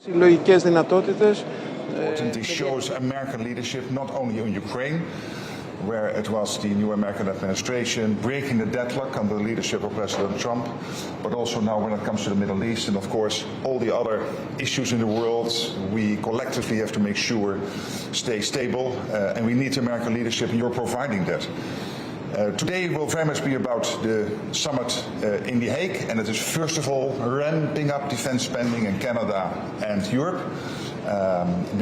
Συλλογικές δυνατότητες. It shows American leadership not only in Ukraine, where it was the new American administration breaking the deadlock under the leadership of President Trump, but also now when it comes to the Middle East and of course all the other issues in the world, we collectively have to make sure stay stable and we need American leadership and you're providing that. Today will very much be about the summit in The Hague, and it is first of all ramping up defense spending in Canada and Europe.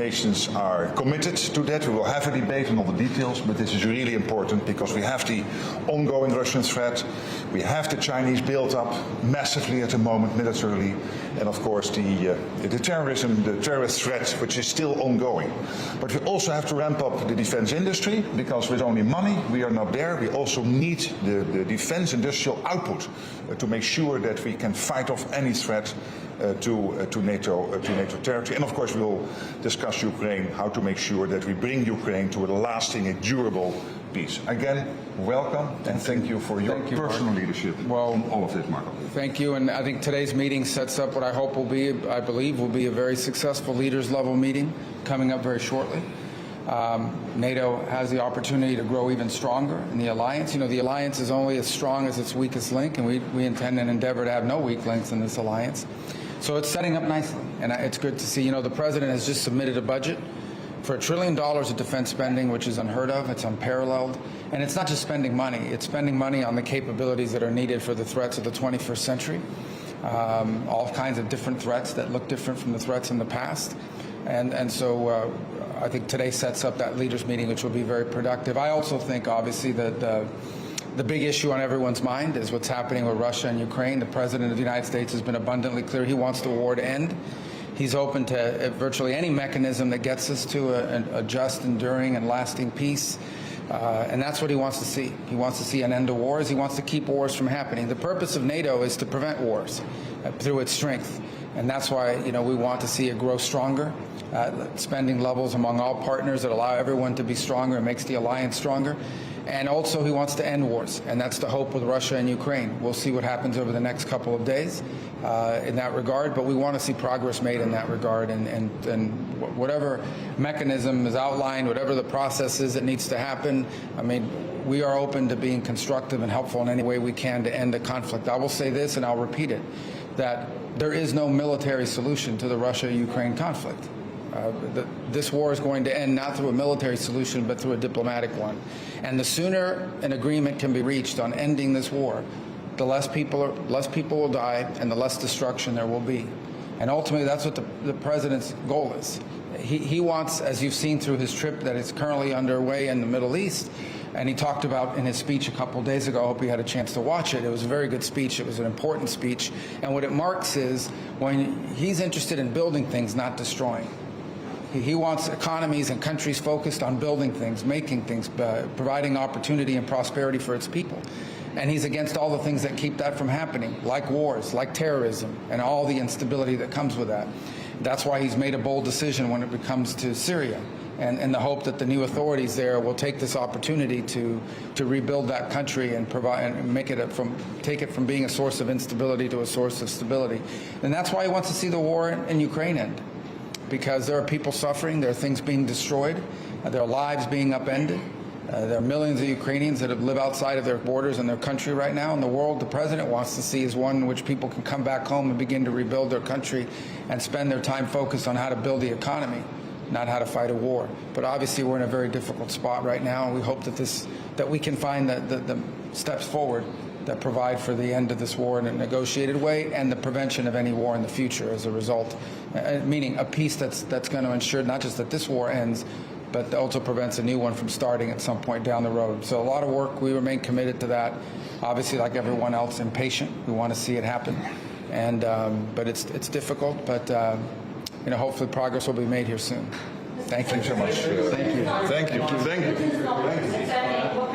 Nations are committed to that. We will have a debate on all the details, but this is really important because we have the ongoing Russian threat. We have the Chinese built up massively at the moment militarily, and of course the terrorism, the terrorist threat, which is still ongoing. But we also have to ramp up the defense industry because with only money we are not there. We also need the defense industrial output to make sure that we can fight off any threat to NATO territory. And of course we will discuss Ukraine, how to make sure that we bring Ukraine to a lasting and durable peace. Again, welcome and thank you for your personal leadership in all of this, Marco. Thank you, and I think today's meeting sets up what I hope will be, I believe, will be a very successful leaders level meeting coming up very shortly. NATO has the opportunity to grow even stronger in the alliance. You know, the alliance is only as strong as its weakest link, and we intend and endeavor to have no weak links in this alliance. So it's setting up nicely, and it's good to see. You know, the president has just submitted a budget for $1 trillion of defense spending, which is unheard of. It's unparalleled. And it's not just spending money. It's spending money on the capabilities that are needed for the threats of the 21st century. All kinds of different threats that look different from the threats in the past. And so I think today sets up that leaders meeting, which will be very productive. I also think, obviously, that the big issue on everyone's mind is what's happening with Russia and Ukraine. The President of the United States has been abundantly clear he wants the war to end. He's open to virtually any mechanism that gets us to a just, enduring, and lasting peace. And that's what he wants to see. He wants to see an end to wars. He wants to keep wars from happening. The purpose of NATO is to prevent wars through its strength. And that's why, you know, we want to see it grow stronger, spending levels among all partners that allow everyone to be stronger and makes the alliance stronger. And also he wants to end wars, and that's the hope with Russia and Ukraine. We'll see what happens over the next couple of days in that regard, but we want to see progress made in that regard, and whatever mechanism is outlined, whatever the process is that needs to happen, I mean, we are open to being constructive and helpful in any way we can to end the conflict. I will say this, and I'll repeat it, that there is no military solution to the Russia-Ukraine conflict. This war is going to end not through a military solution, but through a diplomatic one. And the sooner an agreement can be reached on ending this war, the less people will die and the less destruction there will be. And ultimately, that's what the president's goal is. He wants, as you've seen through his trip that is currently underway in the Middle East, and he talked about in his speech a couple of days ago, I hope you had a chance to watch it. It was a very good speech. It was an important speech. And what it marks is when he's interested in building things, not destroying. He wants economies and countries focused on building things, making things, providing opportunity and prosperity for its people. And he's against all the things that keep that from happening, like wars, like terrorism, and all the instability that comes with that. That's why he's made a bold decision when it comes to Syria, and the hope that the new authorities there will take this opportunity to rebuild that country and provide and make it take it from being a source of instability to a source of stability. And that's why he wants to see the war in Ukraine end, because there are people suffering, there are things being destroyed, there are lives being upended. There are millions of Ukrainians that live outside of their borders in their country right now. And the world the president wants to see is one in which people can come back home and begin to rebuild their country and spend their time focused on how to build the economy, not how to fight a war. But obviously we're in a very difficult spot right now, and we hope that we can find the steps forward that provide for the end of this war in a negotiated way and the prevention of any war in the future as a result, meaning a peace that's going to ensure not just that this war ends, but also prevents a new one from starting at some point down the road. So a lot of work. We remain committed to that. Obviously, like everyone else, impatient. We want to see it happen, and but it's difficult. But you know, hopefully, progress will be made here soon. Thank you so much. Thank you. Thank you. Thank you. Thank you.